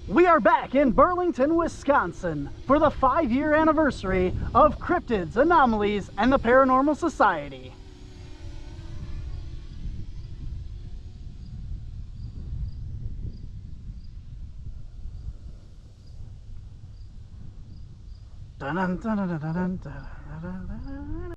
We are back in Burlington, Wisconsin for the 5-year anniversary of Cryptids, Anomalies, and the Paranormal Society. Dun, dun, dun, dun, dun, dun, dun, dun, dun.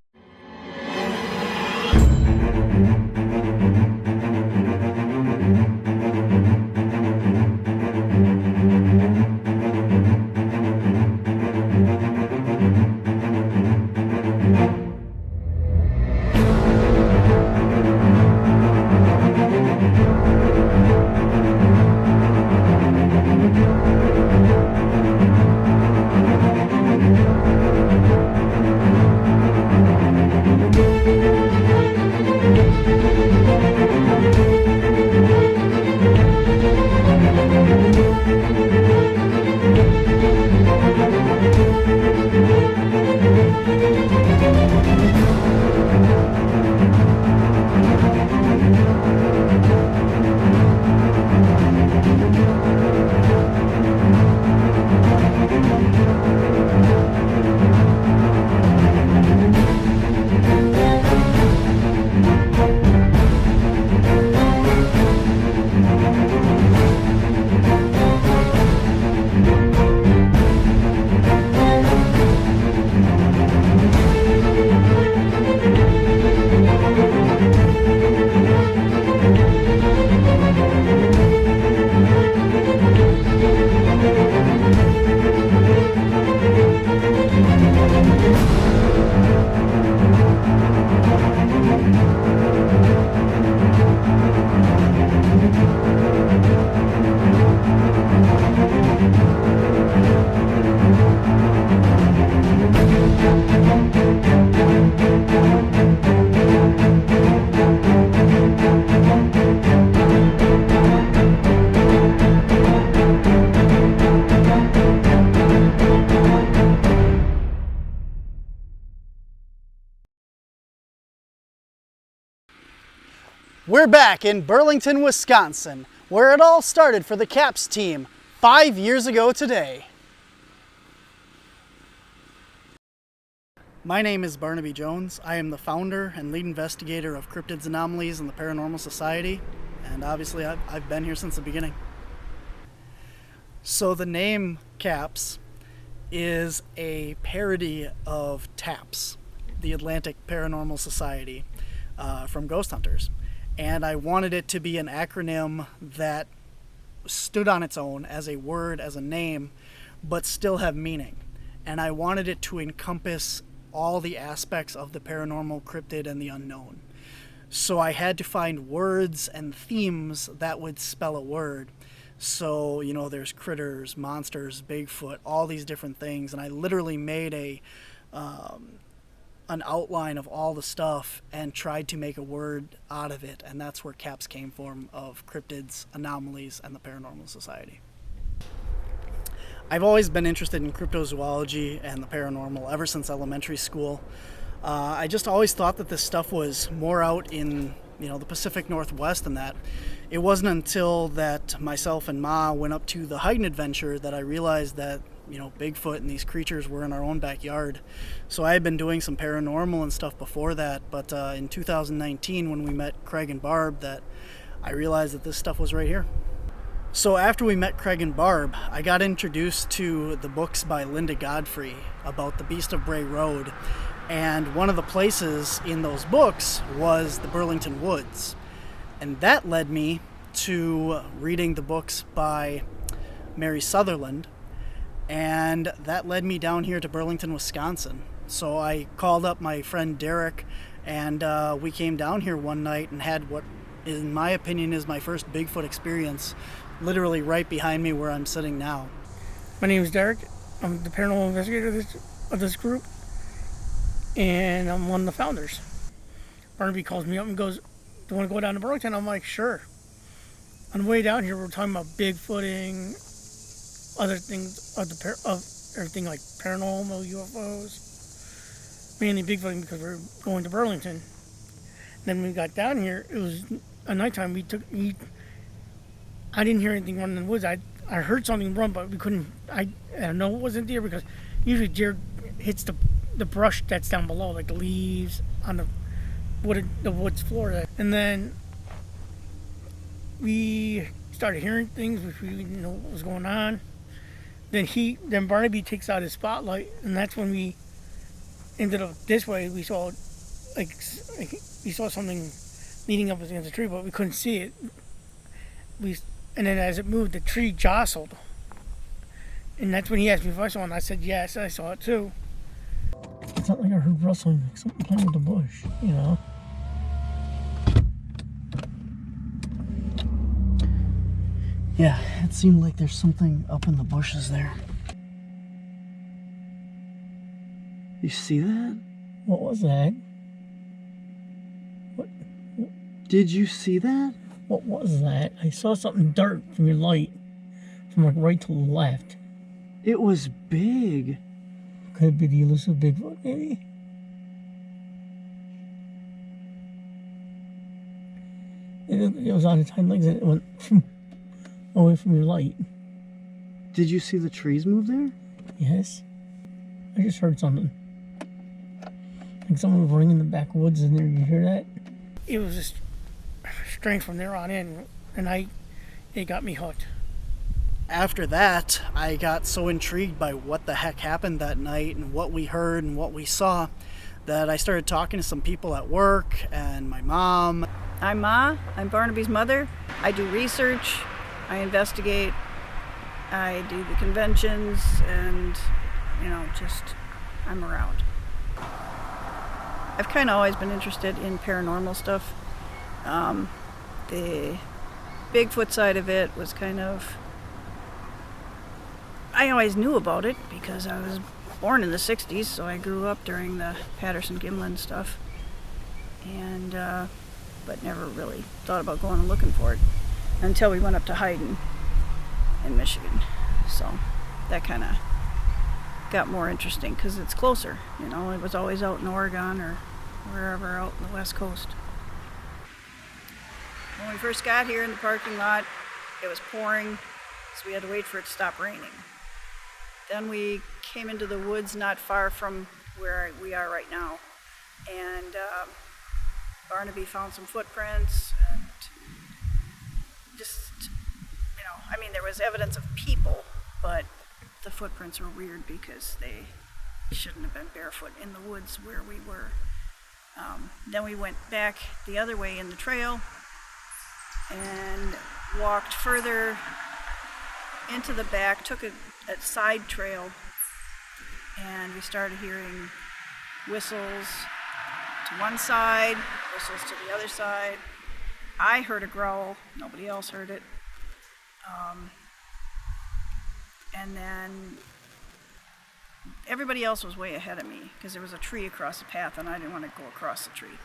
We're back in Burlington, Wisconsin, where it all started for the CAPS team 5 years ago today. My name is Barnaby Jones. I am the founder and lead investigator of Cryptids, Anomalies, and the Paranormal Society, and obviously I've been here since the beginning. So the name CAPS is a parody of TAPS, the Atlantic Paranormal Society, from Ghost Hunters. And I wanted it to be an acronym that stood on its own as a word, as a name, but still have meaning. And I wanted it to encompass all the aspects of the paranormal, cryptid, and the unknown. So I had to find words and themes that would spell a word. So, you know, there's critters, monsters, Bigfoot, all these different things. And I literally made an outline of all the stuff and tried to make a word out of it, and that's where CAPS came from, of Cryptids, Anomalies, and the Paranormal Society. I've always been interested in cryptozoology and the paranormal ever since elementary school. I just always thought that this stuff was more out in, you know, the Pacific Northwest, and that it wasn't until that myself and Ma went up to the Haydn Adventure that I realized that, you know, Bigfoot and these creatures were in our own backyard. So I had been doing some paranormal and stuff before that, but in 2019 when we met Craig and Barb, that I realized that this stuff was right here. So after we met Craig and Barb, I got introduced to the books by Linda Godfrey about the Beast of Bray Road, and one of the places in those books was the Burlington Woods, and that led me to reading the books by Mary Sutherland, and that led me down here to Burlington, Wisconsin. So I called up my friend Derek, and we came down here one night and had what, in my opinion, is my first Bigfoot experience, literally right behind me where I'm sitting now. My name is Derek. I'm the paranormal investigator of this group, and I'm one of the founders. Barnaby calls me up and goes, "Do you want to go down to Burlington?" I'm like, "Sure." On the way down here, we're talking about Bigfooting, other things of everything like paranormal, UFOs, mainly Bigfooting because we're going to Burlington. And then when we got down here, it was at nighttime. I didn't hear anything running in the woods. I I heard something run, but we couldn't. I know it wasn't deer because usually deer hits the brush that's down below, like the leaves on the woods floor. And then we started hearing things, which we didn't know what was going on. Then Barnaby takes out his spotlight, and that's when we ended up this way. We saw we saw something leading up against the tree, but we couldn't see it. And then as it moved, the tree jostled, and that's when he asked me if I saw it. And I said yes, I saw it too. It's not like I heard rustling, like something playing with the bush, you know. Yeah, it seemed like there's something up in the bushes there. You see that? What was that? What? Did you see that? What was that? I saw something dark from your light, from like right to the left. It was big. Could it be the elusive Bigfoot, maybe? It was on its hind legs and it went away from your light. Did you see the trees move there? Yes. I just heard something. Like someone was running in the backwoods in there. Did you hear that? It was just strange from there on in, and it got me hooked. After that, I got so intrigued by what the heck happened that night and what we heard and what we saw that I started talking to some people at work and my mom. I'm Ma. I'm Barnaby's mother. I do research, I investigate, I do the conventions, and, I'm around. I've kind of always been interested in paranormal stuff. The Bigfoot side of it was I always knew about it because I was born in the 60s, so I grew up during the Patterson-Gimlin stuff. And, but never really thought about going and looking for it until we went up to Hayden in Michigan. So that kind of got more interesting because it's closer. It was always out in Oregon or wherever out in the West Coast. When we first got here in the parking lot, it was pouring, so we had to wait for it to stop raining. Then we came into the woods not far from where we are right now, and Barnaby found some footprints, and there was evidence of people, but the footprints were weird because they shouldn't have been barefoot in the woods where we were. Then we went back the other way in the trail and walked further into the back, took a side trail, and we started hearing whistles to one side, whistles to the other side. I heard a growl, nobody else heard it. And then everybody else was way ahead of me because there was a tree across the path and I didn't want to go across the tree.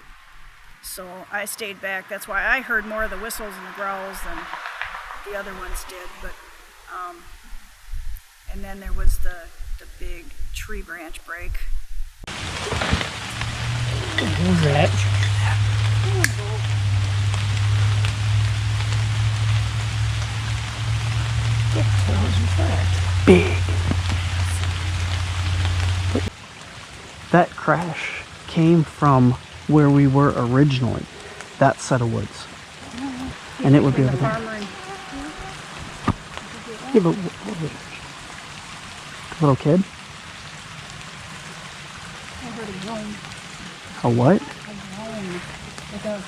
So I stayed back. That's why I heard more of the whistles and the growls than the other ones did. But and then there was the big tree branch break. What was that? What was that? Big. That crash came from where we were originally, that set of woods. And it would be over there. Yeah, but what was it? Little kid? I heard a groan. A what? A groan.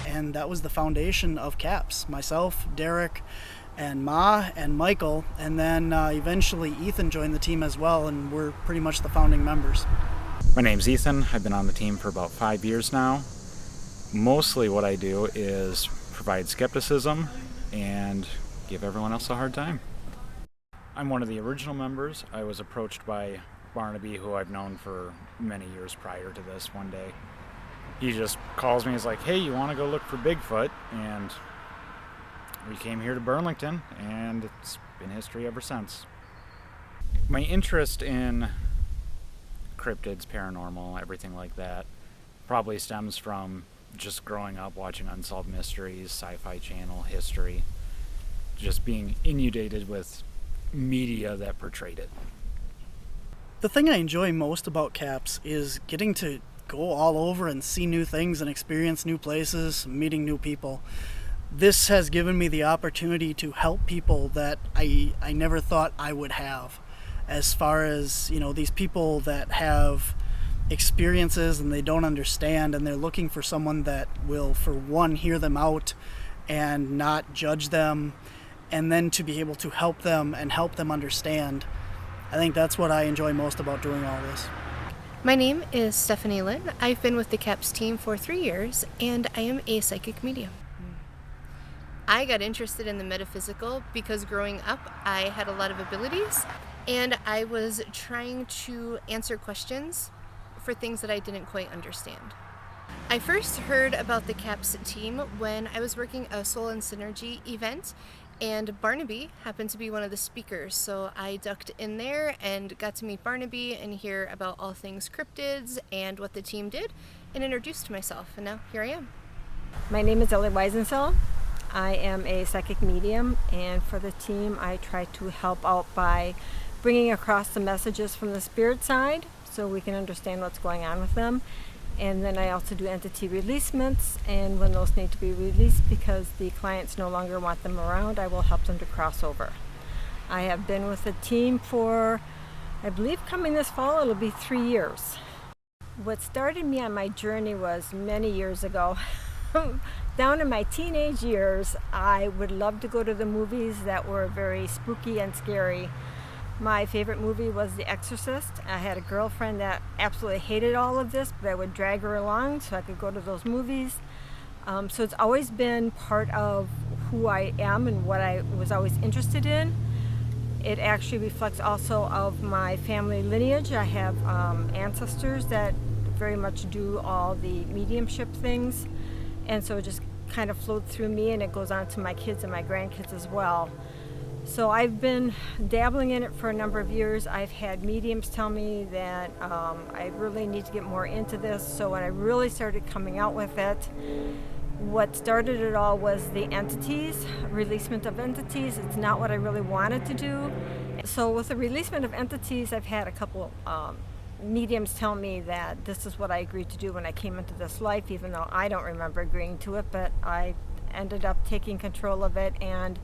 And that was the foundation of CAPS. Myself, Derek, and Ma, and Michael, and then eventually Ethan joined the team as well, and we're pretty much the founding members. My name's Ethan. I've been on the team for about 5 years now. Mostly what I do is provide skepticism and give everyone else a hard time. I'm one of the original members. I was approached by Barnaby, who I've known for many years prior to this one day. He just calls me, he's like, hey, you want to go look for Bigfoot? And we came here to Burlington, and it's been history ever since. My interest in cryptids, paranormal, everything like that, probably stems from just growing up watching Unsolved Mysteries, Sci-Fi Channel, history, just being inundated with media that portrayed it. The thing I enjoy most about CAPS is getting to go all over and see new things and experience new places, meeting new people. This has given me the opportunity to help people that I never thought I would have. As far as, these people that have experiences and they don't understand, and they're looking for someone that will, for one, hear them out and not judge them, and then to be able to help them and help them understand. I think that's what I enjoy most about doing all this. My name is Stephanie Lynn. I've been with the CAPS team for 3 years, and I am a psychic medium. I got interested in the metaphysical because growing up I had a lot of abilities, and I was trying to answer questions for things that I didn't quite understand. I first heard about the CAPS team when I was working a Soul and Synergy event, and Barnaby happened to be one of the speakers, so I ducked in there and got to meet Barnaby and hear about all things cryptids and what the team did, and introduced myself, and now here I am. My name is Ellie Weisensell. I am a psychic medium, and for the team I try to help out by bringing across the messages from the spirit side so we can understand what's going on with them. And then I also do entity releasements, and when those need to be released because the clients no longer want them around, I will help them to cross over. I have been with the team for, I believe coming this fall, it'll be 3 years. What started me on my journey was many years ago. Down in my teenage years, I would love to go to the movies that were very spooky and scary. My favorite movie was The Exorcist. I had a girlfriend that absolutely hated all of this, but I would drag her along so I could go to those movies. So it's always been part of who I am and what I was always interested in. It actually reflects also of my family lineage. I have ancestors that very much do all the mediumship things, and so it just kind of flowed through me, and it goes on to my kids and my grandkids as well. So I've been dabbling in it for a number of years. I've had mediums tell me that I really need to get more into this. So when I really started coming out with it, what started it all was the entities, releasement of entities. It's not what I really wanted to do. So with the releasement of entities, I've had a couple mediums tell me that this is what I agreed to do when I came into this life, even though I don't remember agreeing to it, but I ended up taking control of it and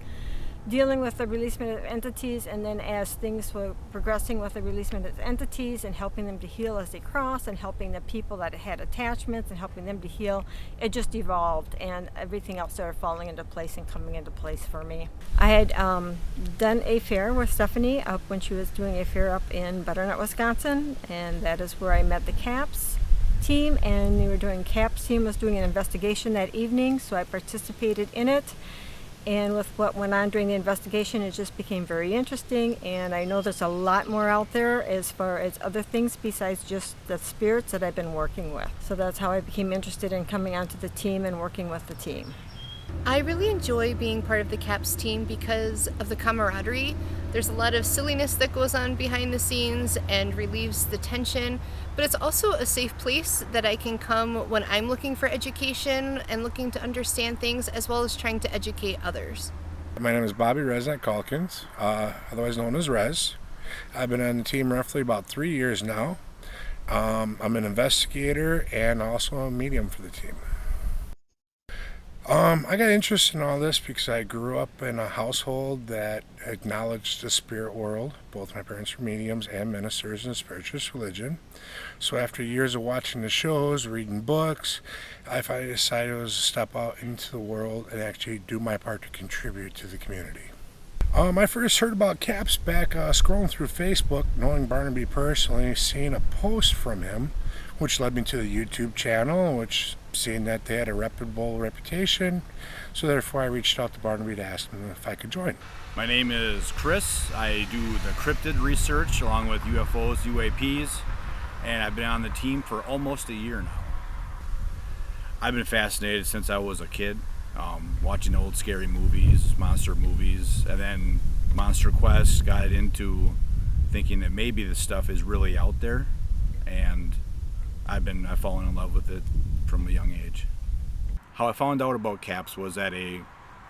dealing with the releasement of entities. And then as things were progressing with the releasement of entities and helping them to heal as they cross, and helping the people that had attachments and helping them to heal, it just evolved, and everything else started falling into place and coming into place for me. I had done a fair with Stephanie up when she was doing a fair up in Butternut, Wisconsin, and that is where I met the CAPS team, and they were doing CAPS team was doing an investigation that evening, so I participated in it. And with what went on during the investigation, it just became very interesting, and I know there's a lot more out there as far as other things besides just the spirits that I've been working with. So that's how I became interested in coming onto the team and working with the team. I really enjoy being part of the CAPS team because of the camaraderie. There's a lot of silliness that goes on behind the scenes and relieves the tension, but it's also a safe place that I can come when I'm looking for education and looking to understand things, as well as trying to educate others. My name is Bobby Resnick Calkins, otherwise known as Rez. I've been on the team roughly about 3 years now. I'm an investigator and also a medium for the team. I got interested in all this because I grew up in a household that acknowledged the spirit world. Both my parents were mediums and ministers in spiritualist religion. So after years of watching the shows, reading books, I finally decided it was to step out into the world and actually do my part to contribute to the community. I first heard about CAPS back scrolling through Facebook, knowing Barnaby personally, seeing a post from him, which led me to the YouTube channel, which seeing that they had a reputable reputation, so therefore I reached out to Barnaby to ask him if I could join. My name is Chris. I do the cryptid research along with UFOs, UAPs, and I've been on the team for almost a year now. I've been fascinated since I was a kid, watching old scary movies, monster movies, and then Monster Quest got into thinking that maybe this stuff is really out there, and I've fallen in love with it from a young age. How I found out about CAPS was at a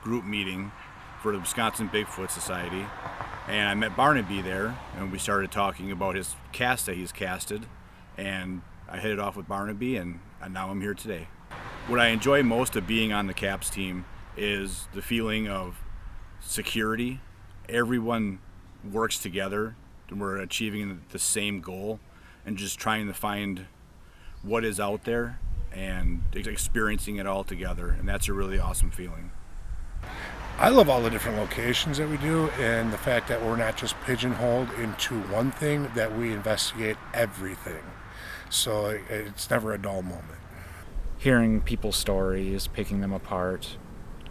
group meeting for the Wisconsin Bigfoot Society, and I met Barnaby there, and we started talking about his cast that he's casted, and I hit it off with Barnaby, and now I'm here today. What I enjoy most of being on the CAPS team is the feeling of security. Everyone works together, and we're achieving the same goal, and just trying to find what is out there and experiencing it all together, and that's a really awesome feeling. I love all the different locations that we do, and the fact that we're not just pigeonholed into one thing, that we investigate everything. So it's never a dull moment. Hearing people's stories, picking them apart,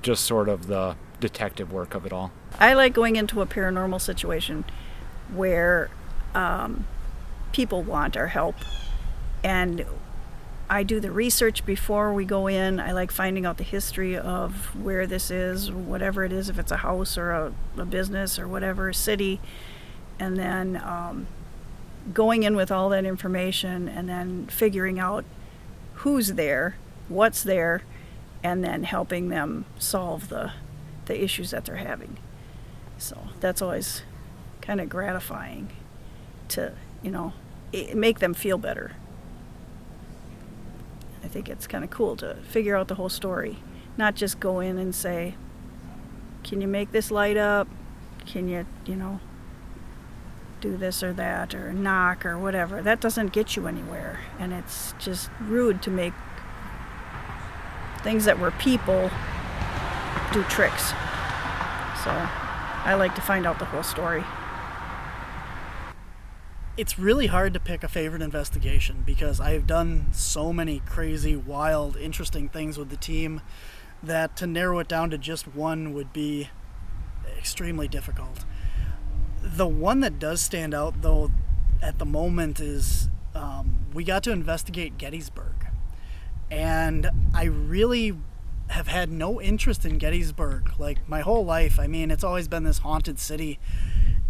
just sort of the detective work of it all. I like going into a paranormal situation where people want our help, and I do the research before we go in. I like finding out the history of where this is, whatever it is, if it's a house or a business or whatever, city, and then going in with all that information and then figuring out who's there, what's there, and then helping them solve the issues that they're having. So that's always kind of gratifying to, make them feel better. I think it's kind of cool to figure out the whole story, not just go in and say, can you make this light up? Can you, do this or that, or knock or whatever. That doesn't get you anywhere, and it's just rude to make things that were people do tricks. So I like to find out the whole story. It's really hard to pick a favorite investigation because I've done so many crazy, wild, interesting things with the team that to narrow it down to just one would be extremely difficult. The one that does stand out, though, at the moment is we got to investigate Gettysburg. And I really have had no interest in Gettysburg, like my whole life. I mean, it's always been this haunted city,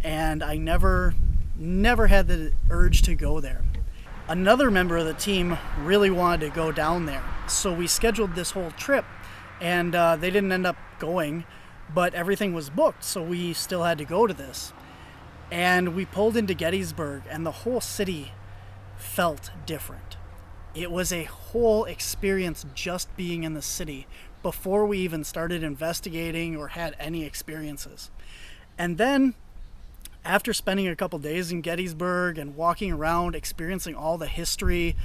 and I never had the urge to go there. Another member of the team really wanted to go down there, so we scheduled this whole trip, and they didn't end up going, but everything was booked, so we still had to go to this. And we pulled into Gettysburg, and the whole city felt different. It was a whole experience just being in the city before we even started investigating or had any experiences. And then after spending a couple days in Gettysburg and walking around, experiencing all the history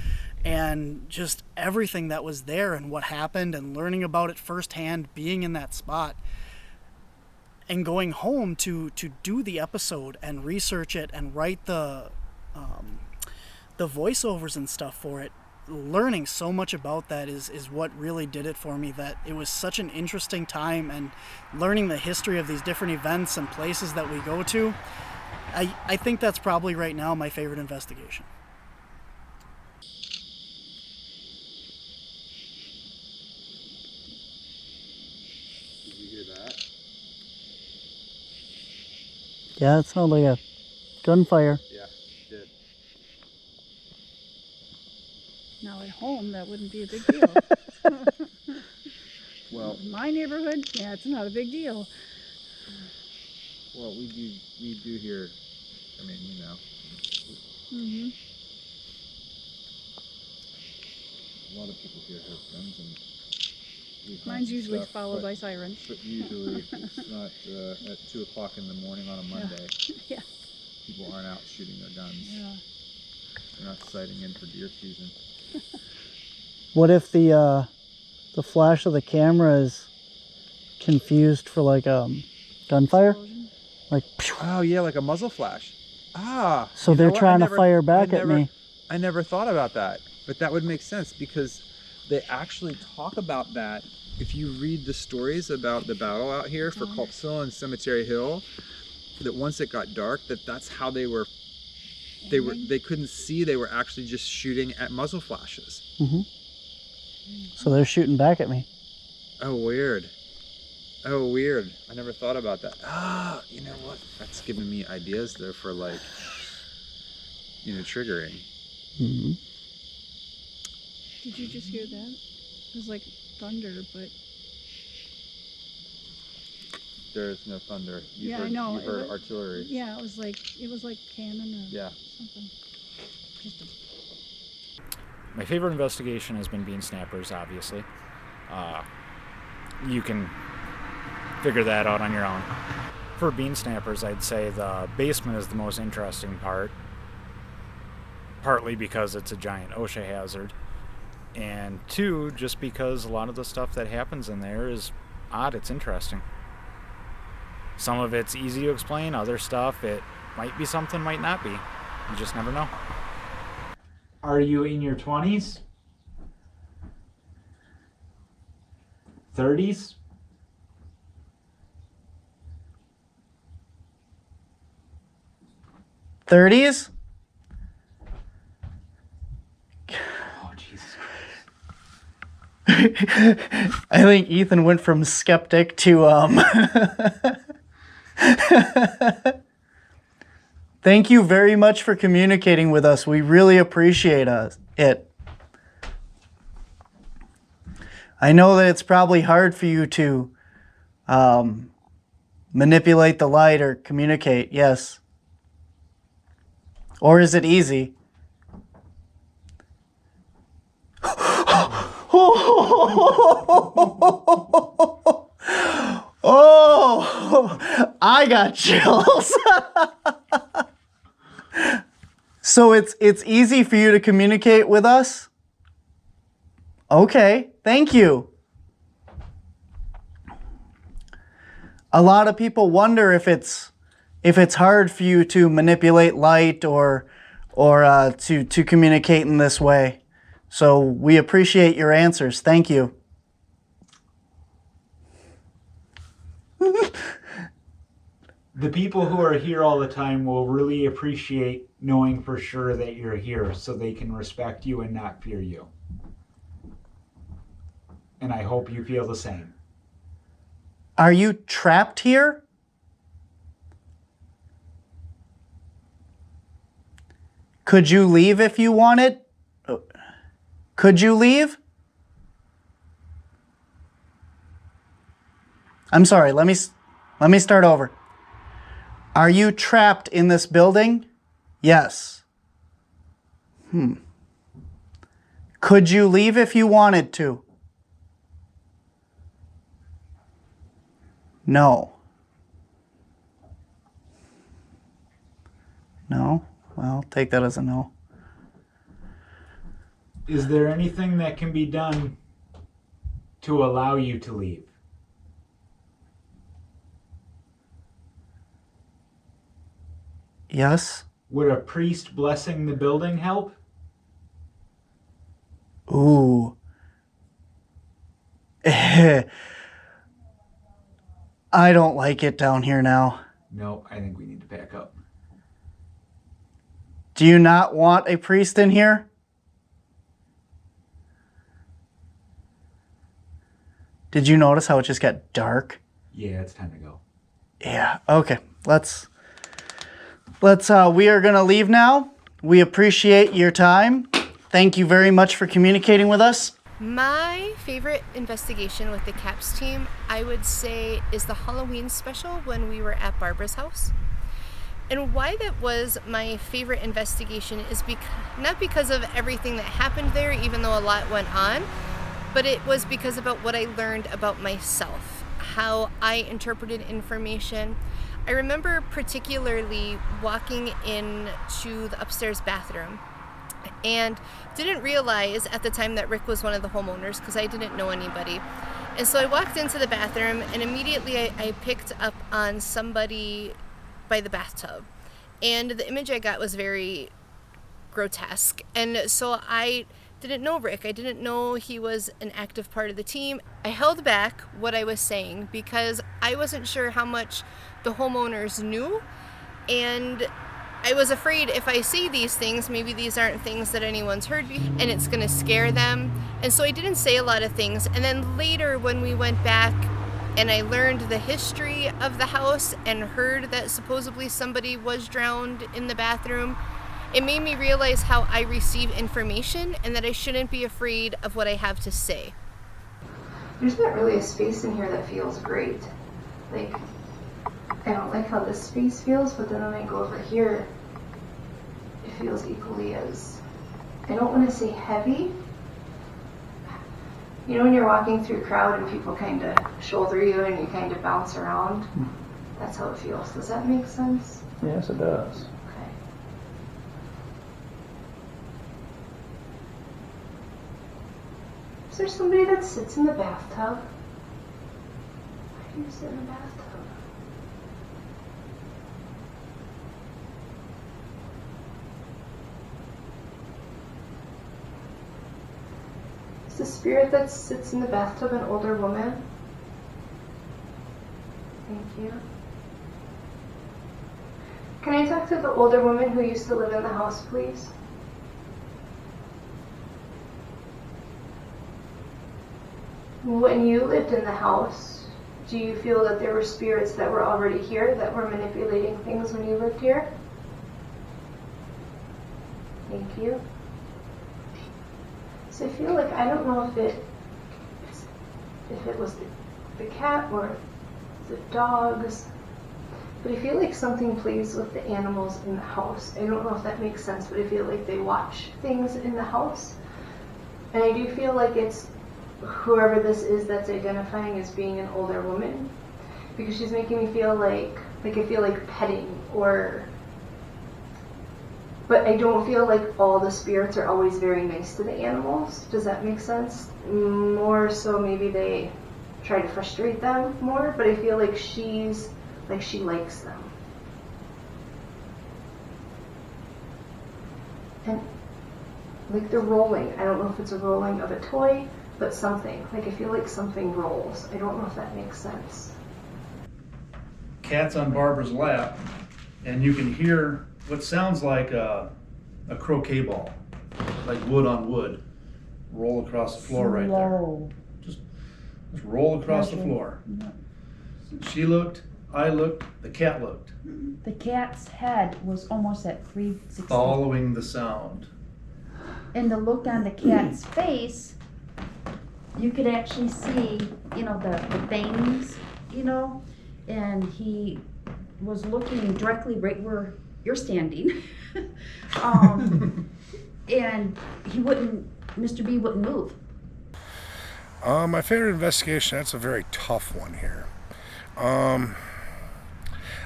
and just everything that was there and what happened, and learning about it firsthand, being in that spot, and going home to do the episode and research it and write the voiceovers and stuff for it, learning so much about that is what really did it for me. That it was such an interesting time, and learning the history of these different events and places that we go to, I think that's probably right now my favorite investigation. Did you hear that? Yeah, it sounded like a gunfire. Yeah, it did. Now at home, that wouldn't be a big deal. Well, My neighborhood, yeah, it's not a big deal. well, we do hear. I mean, Mm-hmm. a lot of people here have guns, and we find Mine's usually stuff, followed by sirens. But usually it's not at 2 o'clock in the morning on a Monday. Yeah. People aren't out shooting their guns. Yeah. They're not sighting in for deer season. What if the flash of the camera is confused for like gunfire? Explosion. Like, Oh yeah, like a muzzle flash. Ah. so you know they're what? trying to fire back at me. I never thought about that, but that would make sense because they actually talk about that. If you read the stories about the battle out here for Culpsville and Cemetery Hill, that once it got dark, that's how they couldn't see. They were actually just shooting at muzzle flashes. So they're shooting back at me. Oh, weird. Oh, weird. I never thought about that. Ah, you know what? That's giving me ideas there for like, triggering. Mm-hmm. Did you just hear that? It was like thunder, but There's no thunder. yeah, I know. You heard artillery. Yeah, it was like cannon or Yeah. something. My favorite investigation has been bean snappers, obviously. You can figure that out on your own. For bean snappers, I'd say the basement is the most interesting part, partly because it's a giant OSHA hazard, and two, just because a lot of the stuff that happens in there is odd, it's interesting. Some of it's easy to explain, other stuff, it might be something, might not be. You just never know. Are you in your 20s? 30s? '30s? Oh, Jesus I think Ethan went from skeptic to Thank you very much for communicating with us. We really appreciate it. I know that it's probably hard for you to manipulate the light or communicate, yes. Or is it easy? Oh, I got chills. So it's easy for you to communicate with us? Okay, thank you. A lot of people wonder if it's hard for you to manipulate light or to communicate in this way. So we appreciate your answers. Thank you. The people who are here all the time will really appreciate knowing for sure that you're here so they can respect you and not fear you. And I hope you feel the same. Are you trapped here? Could you leave if you wanted? Could you leave? I'm sorry, let me start over. Are you trapped in this building? Yes. Could you leave if you wanted to? No. No? Well, take that as a no. Is there anything that can be done to allow you to leave? Yes. Would a priest blessing the building help? Ooh. I don't like it down here now. No, I think we need to pack up. Do you not want a priest in here? Did you notice how it just got dark? Yeah, it's time to go. Yeah, okay. We are going to leave now. We appreciate your time. Thank you very much for communicating with us. My favorite investigation with the CAPS team, I would say, is the Halloween special when we were at Barbara's house. And why that was my favorite investigation is not because of everything that happened there, even though a lot went on, but it was because about what I learned about myself, how I interpreted information. I remember particularly walking into the upstairs bathroom and didn't realize at the time that Rick was one of the homeowners because I didn't know anybody. And so I walked into the bathroom and immediately I picked up on somebody by the bathtub. And the image I got was very grotesque. And so I didn't know Rick. I didn't know he was an active part of the team. I held back what I was saying because I wasn't sure how much the homeowners knew, and I was afraid if I say these things, maybe these aren't things that anyone's heard and it's gonna scare them. And so I didn't say a lot of things. And then later when we went back and I learned the history of the house and heard that supposedly somebody was drowned in the bathroom, it made me realize how I receive information and that I shouldn't be afraid of what I have to say. there's not really a space in here that feels great. Like, I don't like how this space feels, but then when I go over here, it feels equally as, I don't want to say heavy. You know when you're walking through a crowd and people kind of shoulder you and you kind of bounce around? That's how it feels. Does that make sense? Yes, it does. Okay. Is there somebody that sits in the bathtub? Why do you sit in the bathtub? Is the spirit that sits in the bathtub an older woman? Thank you. Can I talk to the older woman who used to live in the house, please? When you lived in the house, do you feel that there were spirits that were already here that were manipulating things when you lived here? Thank you. So I feel like, I don't know if it was the cat or the dogs, but I feel like something plays with the animals in the house. I don't know if that makes sense, but I feel like they watch things in the house. And I do feel like it's whoever this is that's identifying as being an older woman, because she's making me feel like I feel like petting or, but I don't feel like all the spirits are always very nice to the animals. Does that make sense? More so maybe they try to frustrate them more, but I feel like she likes them. And like they're rolling. I don't know if it's a rolling of a toy, but something. Like I feel like something rolls. I don't know if that makes sense. Cat's on Barbara's lap, and you can hear what sounds like a croquet ball, like wood on wood, roll across the floor right there. Just roll across the floor. She looked, I looked, the cat looked. The cat's head was almost at 360. Following the sound. And the look on the cat's face, you could actually see, the fangs, and he was looking directly right where you're standing. And Mr. B wouldn't move. My favorite investigation, that's a very tough one here.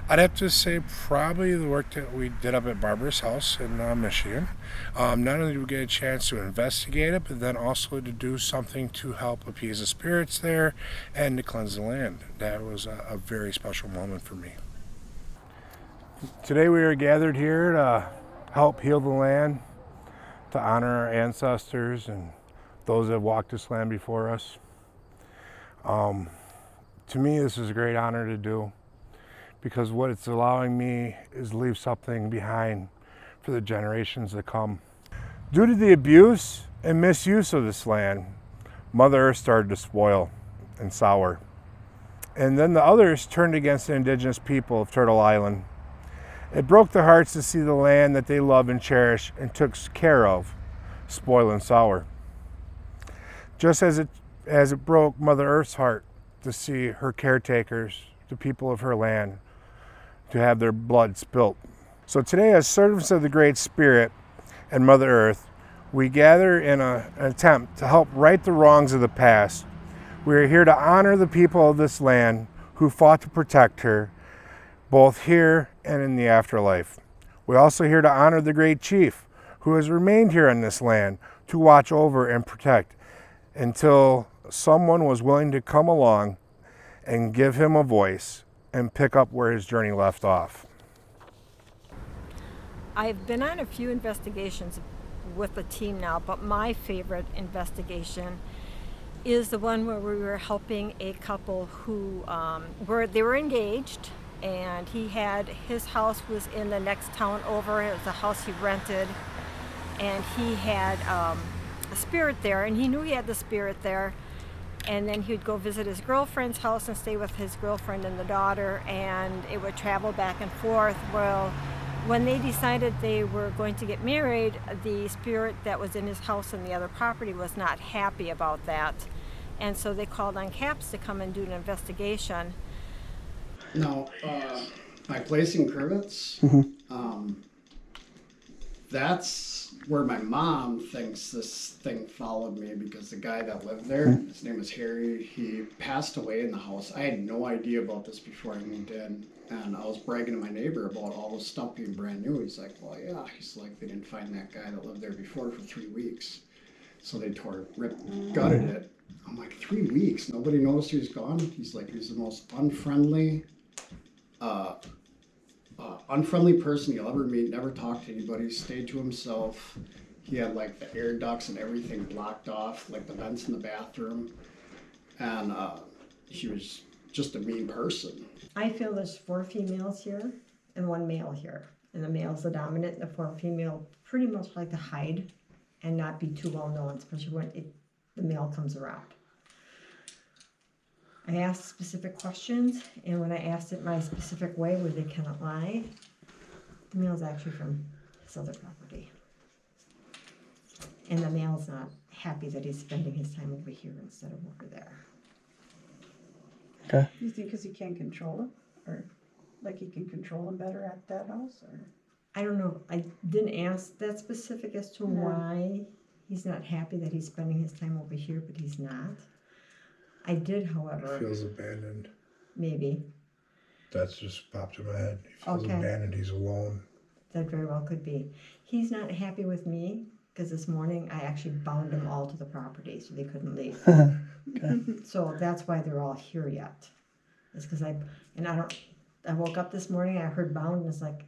I'd have to say probably the work that we did up at Barbara's house in Michigan. Not only did we get a chance to investigate it, but then also to do something to help appease the spirits there and to cleanse the land. That was a very special moment for me. Today we are gathered here to help heal the land, to honor our ancestors and those that have walked this land before us. To me, this is a great honor to do, because what it's allowing me is leave something behind for the generations that come. Due to the abuse and misuse of this land, Mother Earth started to spoil and sour. And then the others turned against the indigenous people of Turtle Island. It broke their hearts to see the land that they love and cherish and took care of spoil and sour. Just as it broke Mother Earth's heart to see her caretakers, the people of her land, to have their blood spilt. So today, as servants of the Great Spirit and Mother Earth, we gather in an attempt to help right the wrongs of the past. We are here to honor the people of this land who fought to protect her, both here and in the afterlife. We're also here to honor the great chief who has remained here on this land to watch over and protect until someone was willing to come along and give him a voice and pick up where his journey left off. I've been on a few investigations with the team now, but my favorite investigation is the one where we were helping a couple who they were engaged, and his house was in the next town over. It was a house he rented, and he had a spirit there, and he knew he had the spirit there. And then he would go visit his girlfriend's house and stay with his girlfriend and the daughter, and it would travel back and forth. Well, when they decided they were going to get married, the spirit that was in his house and the other property was not happy about that. And so they called on CAPS to come and do an investigation. Now, my place in Crivets, that's where my mom thinks this thing followed me, because the guy that lived there, his name was Harry, he passed away in the house. I had no idea about this before I moved in, and I was bragging to my neighbor about all this stuff being brand new. He's like, well, yeah. He's like, they didn't find that guy that lived there before for 3 weeks. So they gutted it. I'm like, 3 weeks? Nobody noticed he was gone? He's like, he's the most unfriendly person you'll ever meet. Never talked to anybody, stayed to himself. He had like the air ducts and everything blocked off, like the vents in the bathroom. And he was just a mean person. I feel there's 4 females here and 1 male here. And the male's the dominant, and the 4 female pretty much like to hide and not be too well known, especially when the male comes around. I asked specific questions, and when I asked it my specific way where they cannot lie, the male's actually from his other property. And the male's not happy that he's spending his time over here instead of over there. Okay. You think because he can't control him? Or like he can control him better at that house? Or I don't know. I didn't ask that specific as to why he's not happy that he's spending his time over here, but he's not. I did, however. He feels abandoned. Maybe. That's just popped in my head. He feels Okay. abandoned. He's alone. That very well could be. He's not happy with me because this morning I actually bound them all to the property so they couldn't leave. Okay. So that's why they're all here yet. It's because I woke up this morning, I heard bound, and it's like,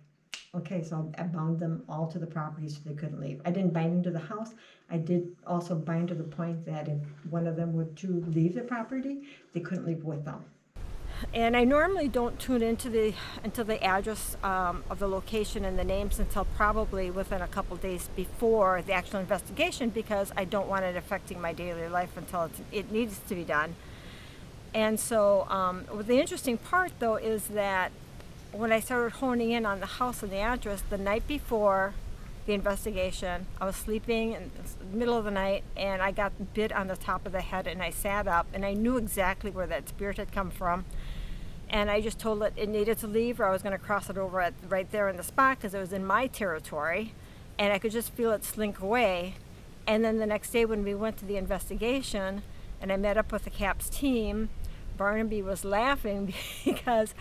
okay, so I bound them all to the property so they couldn't leave. I didn't bind them to the house. I did also bind to the point that if one of them were to leave the property, they couldn't leave with them. And I normally don't tune into the address of the location and the names until probably within a couple days before the actual investigation, because I don't want it affecting my daily life until it needs to be done. And so the interesting part though is that when I started honing in on the house and the address the night before the investigation, I was sleeping in the middle of the night and I got bit on the top of the head, and I sat up and I knew exactly where that spirit had come from. And I just told it needed to leave, or I was going to cross it over right there in the spot because it was in my territory, and I could just feel it slink away. And then the next day when we went to the investigation and I met up with the CAPS team, Barnaby was laughing because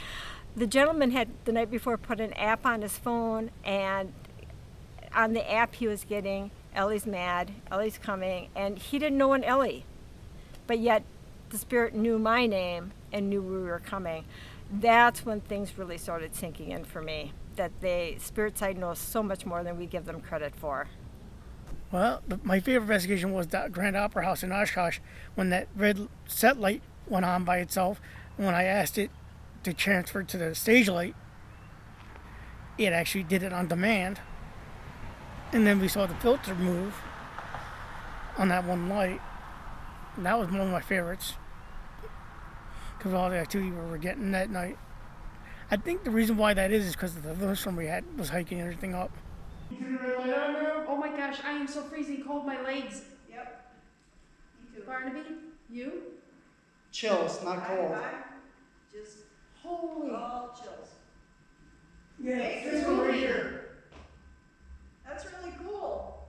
the gentleman had the night before put an app on his phone, and on the app he was getting, Ellie's mad, Ellie's coming, and he didn't know an Ellie. But yet the spirit knew my name and knew we were coming. That's when things really started sinking in for me, that the spirit side knows so much more than we give them credit for. Well, my favorite investigation was that Grand Opera House in Oshkosh, when that red set light went on by itself. And when I asked it to transfer to the stage light, it actually did it on demand. And then we saw the filter move on that one light. And that was one of my favorites because of all the activity we were getting that night. I think the reason why that is because of the thunderstorm we had was hiking everything up. Oh my gosh, I am so freezing cold, my legs. Yep. Me too. Barnaby, you? Chills, not cold. Just holy. all chills. Yeah, Hey, this one right here. That's really cool.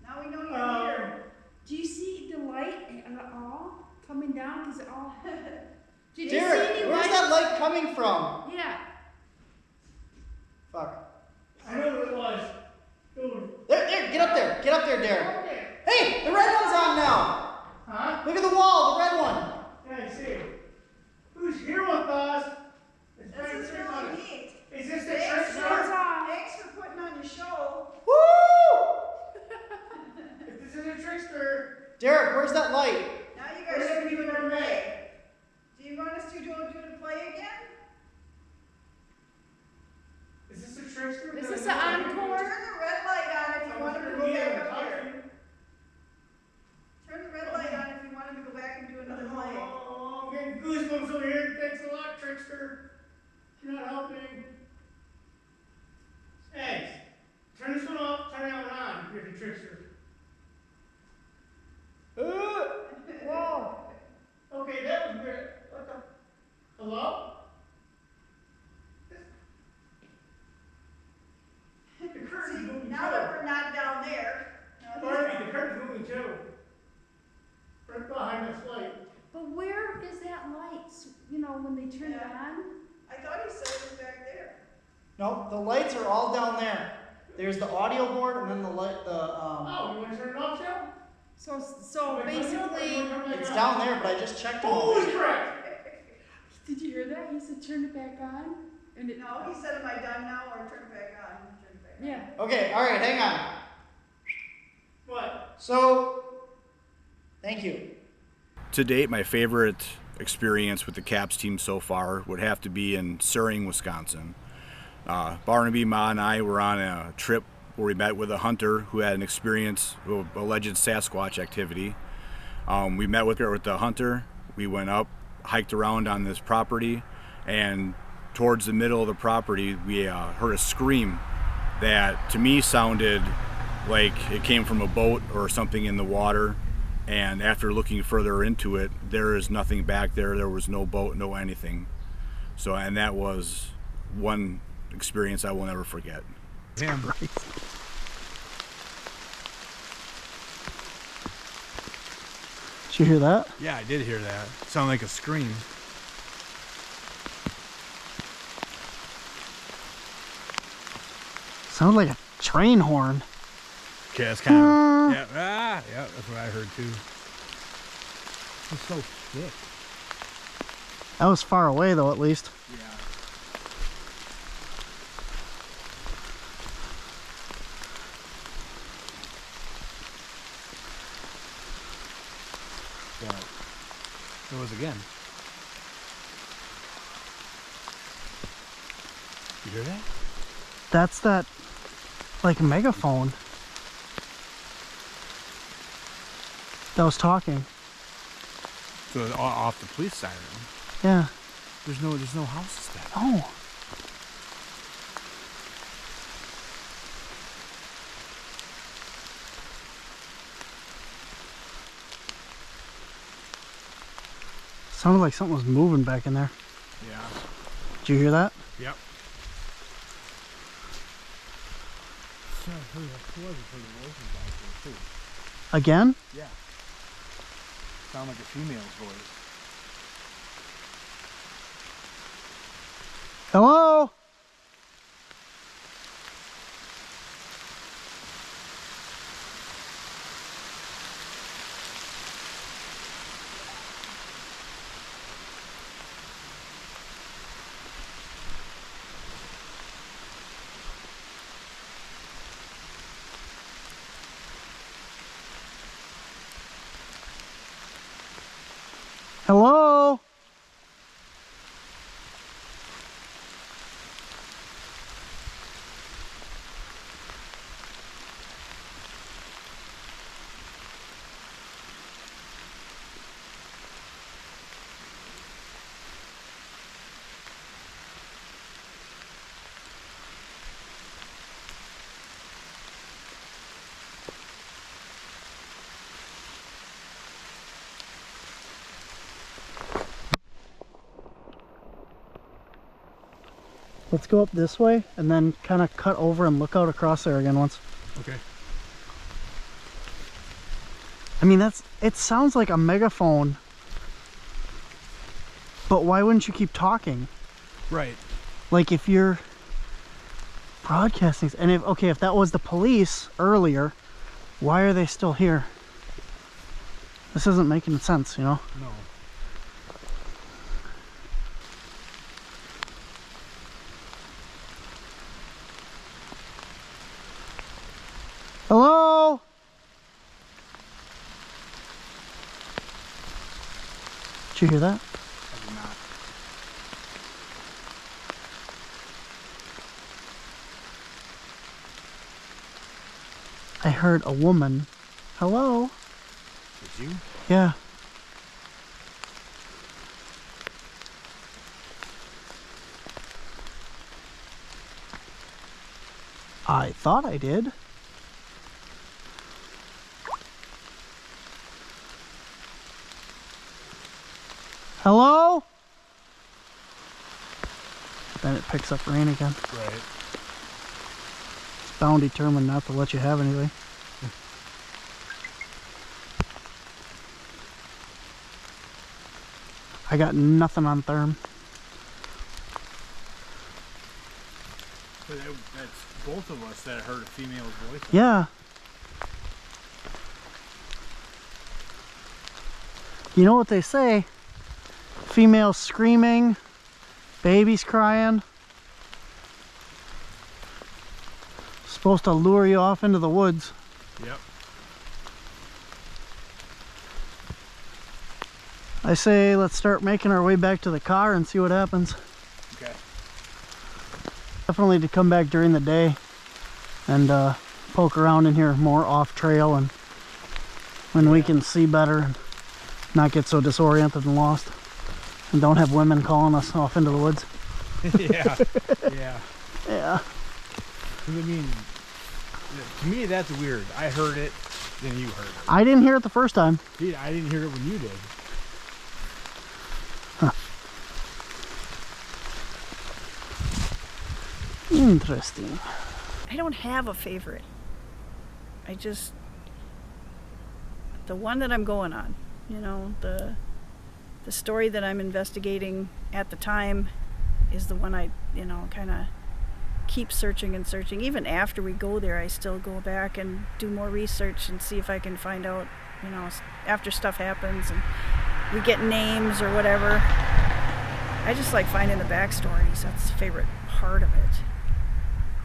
Now we know you're here. Do you see the light and all coming down? Because it all. Did Derek, you see any where's that light coming from? Yeah. Fuck. I know what it was. Dude. There, get up there, Derek. Okay. Hey, the red one's on now. Huh? Look at the wall, the red one. Yeah, I see. Who's here with us? This is really neat. Is this the Thanks trick for, shot? thanks for putting on your show. Woo! If this is a trickster, Derek, where's that light? Now you guys are doing a play. Do you want us to do the play again? is this a trickster? Is this an encore? Turn the red light on if you want him to go back up here. Turn the red light on if you want him to go back and do another play. Oh, I'm getting goosebumps over here. Thanks a lot, trickster. You're not helping. Hey, turn this one off, turn that one on. You're the trickster. Hello? Now that we're not down there. Barbie, the curtain's moving too. Right behind this light. But where is that light? You know, when they turn it on? I thought he said it was back there. Nope, the lights are all down there. There's the audio board and then the light, Oh, you want to turn it off, Joe? So basically, it's down there, but I just checked them. Holy crap! did you hear that? He said turn it back on. And it, No, he said, am I done now or turn it back on? Turn it back on. yeah. Okay, alright, hang on. What? So, thank you. To date, my favorite experience with the CAPS team so far would have to be in Suring, Wisconsin. Barnaby, Ma, and I were on a trip where we met with a hunter who had an experience of alleged Sasquatch activity. We met with the hunter. We went up, hiked around on this property, and towards the middle of the property, we heard a scream that to me sounded like it came from a boat or something in the water. And after looking further into it, there is nothing back there. There was no boat, no anything. So, and that was one experience I will never forget. Damn right. Did you hear that? Yeah, I did hear that. Sounded like a scream. Sounded like a train horn. Okay, that's kind of, yeah, that's what I heard too. It's so thick. That was far away though, at least. Yeah. It was again. You hear that? That's that, like, megaphone that was talking. So off the police siren. Yeah. There's no houses there. Oh. Sounded like something was moving back in there. Yeah. Did you hear that? Yep. Again? Yeah. Sound like a female's voice. Hello? Hello? Let's go up this way and then kind of cut over and look out across there again once. Okay. I mean, it sounds like a megaphone, but why wouldn't you keep talking? Right. Like if you're broadcasting, and if that was the police earlier, why are they still here? This isn't making sense, you know? No. Hello? Did you hear that? I did not. I heard a woman. Hello? Did you? Yeah. I thought I did. Hello? then it picks up rain again. Right. It's bound determined not to let you have anything. I got nothing on therm. But that's both of us that heard a female's voice. Yeah. You know what they say? Females screaming, babies crying. Supposed to lure you off into the woods. Yep. I say let's start making our way back to the car and see what happens. Okay. Definitely to come back during the day and poke around in here more off trail, and when we can see better and not get so disoriented and lost, and don't have women calling us off into the woods. Yeah. Yeah. Yeah. I mean, to me that's weird. I heard it, then you heard it. I didn't hear it the first time. Dude, I didn't hear it when you did. Huh. Interesting. I don't have a favorite. The one that I'm going on, you know, the story that I'm investigating at the time is the one I, you know, kind of keep searching and searching. Even after we go there, I still go back and do more research and see if I can find out, you know, after stuff happens and we get names or whatever. I just like finding the backstories. That's the favorite part of it.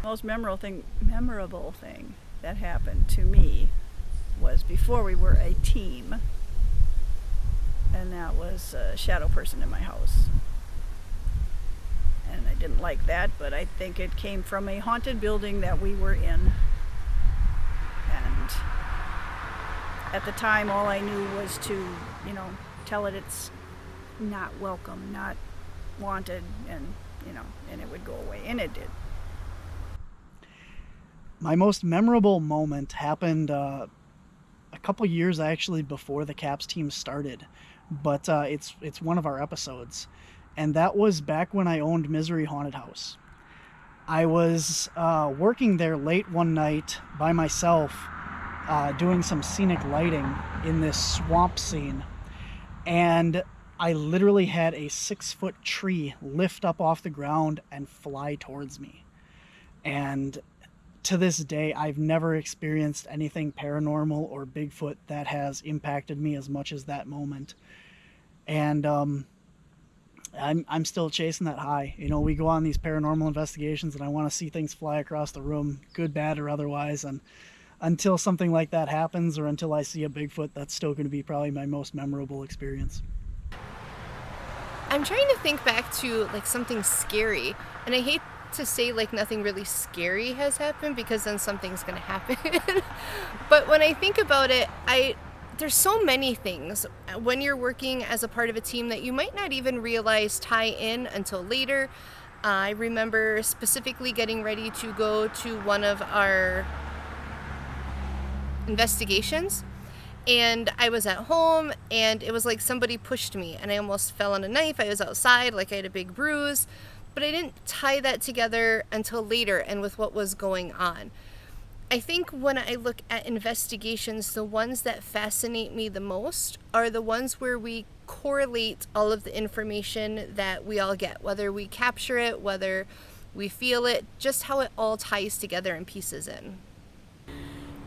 Most memorable thing that happened to me was before we were a team, and that was a shadow person in my house. And I didn't like that, but I think it came from a haunted building that we were in. And at the time, all I knew was to, you know, tell it it's not welcome, not wanted, and, you know, and it would go away. And it did. My most memorable moment happened a couple years actually before the CAPS team started, but it's one of our episodes, and that was back when I owned Misery Haunted House. I was working there late one night by myself, doing some scenic lighting in this swamp scene, and I literally had a 6-foot tree lift up off the ground and fly towards me. And to this day, I've never experienced anything paranormal or Bigfoot that has impacted me as much as that moment. And I'm still chasing that high. You know, we go on these paranormal investigations and I want to see things fly across the room, good, bad, or otherwise. And until something like that happens, or until I see a Bigfoot, that's still going to be probably my most memorable experience. I'm trying to think back to like something scary, and I hate to say like nothing really scary has happened because then something's gonna happen. But when I think about it, there's so many things when you're working as a part of a team that you might not even realize tie in until later. I remember specifically getting ready to go to one of our investigations, and I was at home and it was like somebody pushed me and I almost fell on a knife. I was outside, like I had a big bruise, but I didn't tie that together until later and with what was going on. I think when I look at investigations, the ones that fascinate me the most are the ones where we correlate all of the information that we all get, whether we capture it, whether we feel it, just how it all ties together and pieces in.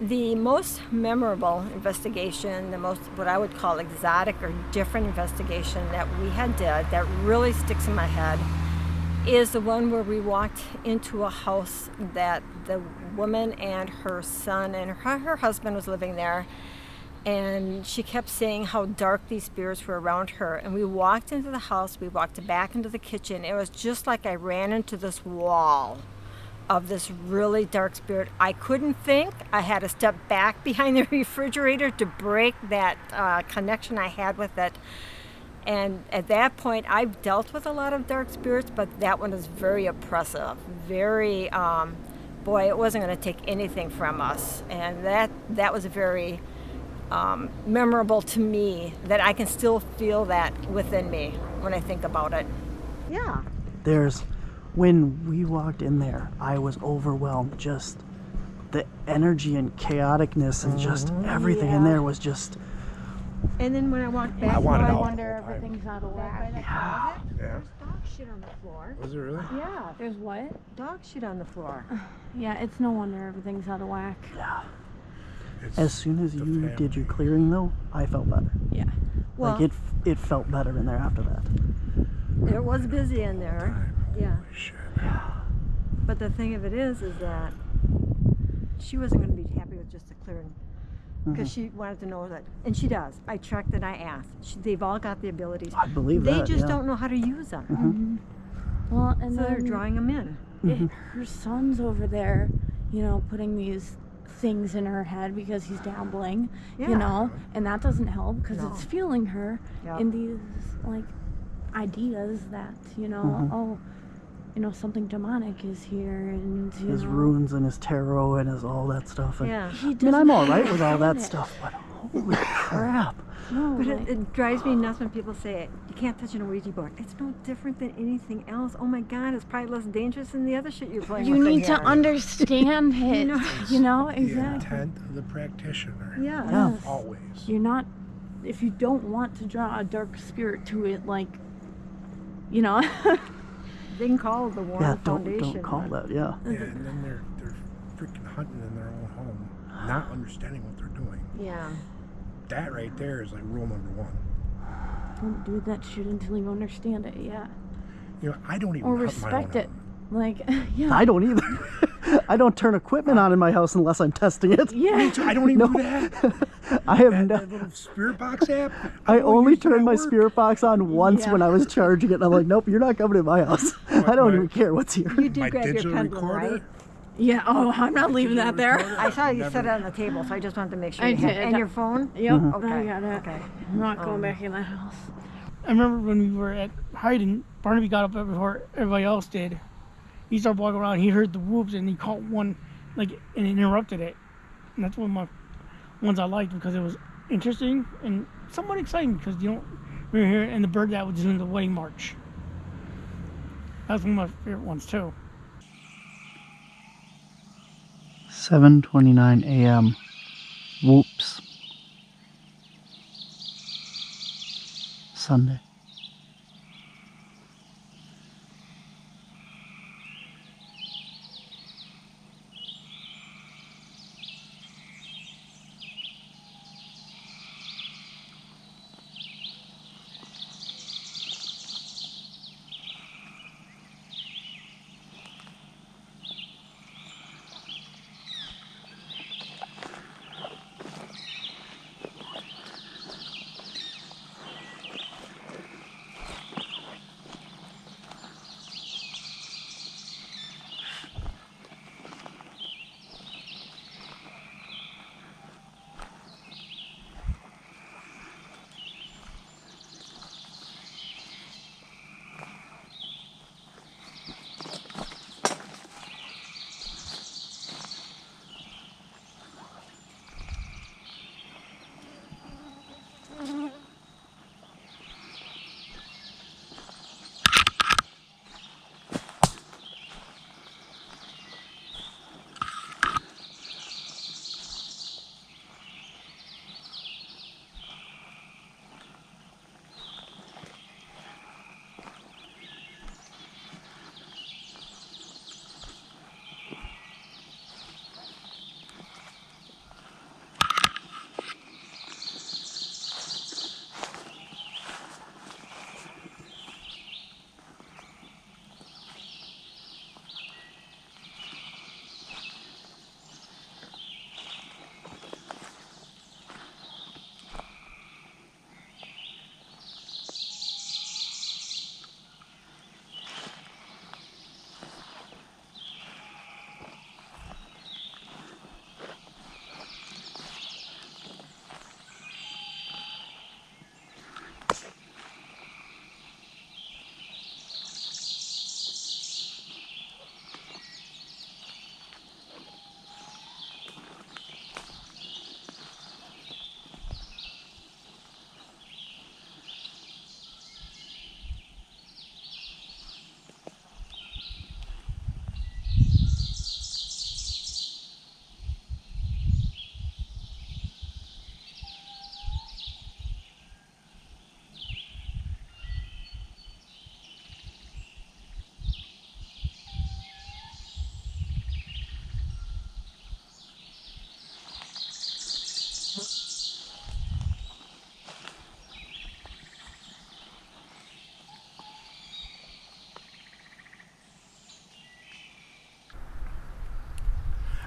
The most memorable investigation, the most what I would call exotic or different investigation that we had did that really sticks in my head is the one where we walked into a house that the woman and her son and her husband was living there, and she kept saying how dark these spirits were around her. And we walked into the house, we walked back into the kitchen. It was just like I ran into this wall of this really dark spirit. I couldn't think. I had to step back behind the refrigerator to break that connection I had with it. And at that point, I've dealt with a lot of dark spirits, but that one was very oppressive. Very, boy, it wasn't going to take anything from us. And that was very memorable to me, that I can still feel that within me when I think about it. Yeah. There's when we walked in there, I was overwhelmed. Just the energy and chaoticness and just everything in there was just. And then when I walked back, I wanted I out wonder the whole everything's out of whack. Yeah. There's dog shit on the floor. Was it really? Yeah, there's what? Dog shit on the floor. Yeah, it's no wonder everything's out of whack. Yeah. It's As soon as the you family. did your clearing, though, I felt better. Yeah. Well, Like it felt better in there after that. it was busy in there. Yeah. Shit. But the thing of it is that she wasn't going to be happy with just the clearing. Because she wanted to know that, and she does. I checked and I asked. They've all got the abilities. I believe they that, just yeah. don't know how to use them. Well, and So they're then drawing them in. her son's over there, you know, putting these things in her head because he's dabbling, Yeah. you know, and that doesn't help because No. it's fueling her Yep. in these like ideas that, you know, oh, you know, something demonic is here, and you His know, runes and his tarot and his all that stuff. And, Yeah. he I mean, doesn't I'm all right have with all that it. stuff, but holy crap. No, But like, it drives me nuts when people say you can't touch an Ouija board. It's no different than anything else. Oh my God, it's probably less dangerous than the other shit you're playing you with. need to here. understand it, you know, The exactly. intent of the practitioner. Yeah. Yeah. Always. You're not, if you don't want to draw a dark spirit to it, like, you know. They can call it the Warren Yeah, Foundation. don't call but- that, yeah. Yeah, and then they're freaking hunting in their own home, not understanding what they're doing. Yeah. That right there is like rule number one. Don't do that shit until you understand it, yeah. You know, I don't even Or hunt my own respect it. home. Like, yeah. I don't either. I don't turn equipment on in my house unless I'm testing it. Yeah. I don't even do that. I have That, no. that little spirit box app. I don't only use it turned at my work. spirit box on once Yeah. when I was charging it. And I'm like, nope, you're not coming to my house. I don't my- even care what's here. You did My grab your digital pendulum, recorder. right? Yeah, oh, I'm not leaving that there. I saw you set it on the table, so I just wanted to make sure I you had did. And your phone? Yep, Okay. I got it. Okay. I'm not going back in that house. I remember when we were at hiding, Barnaby got up before everybody else did. He started walking around, he heard the whoops and he caught one, like, and it interrupted it. And that's one of my ones I liked because it was interesting and somewhat exciting because you don't remember here and the bird that was doing the wedding march. That was one of my favorite ones too. 7:29 a.m. Whoops. Sunday.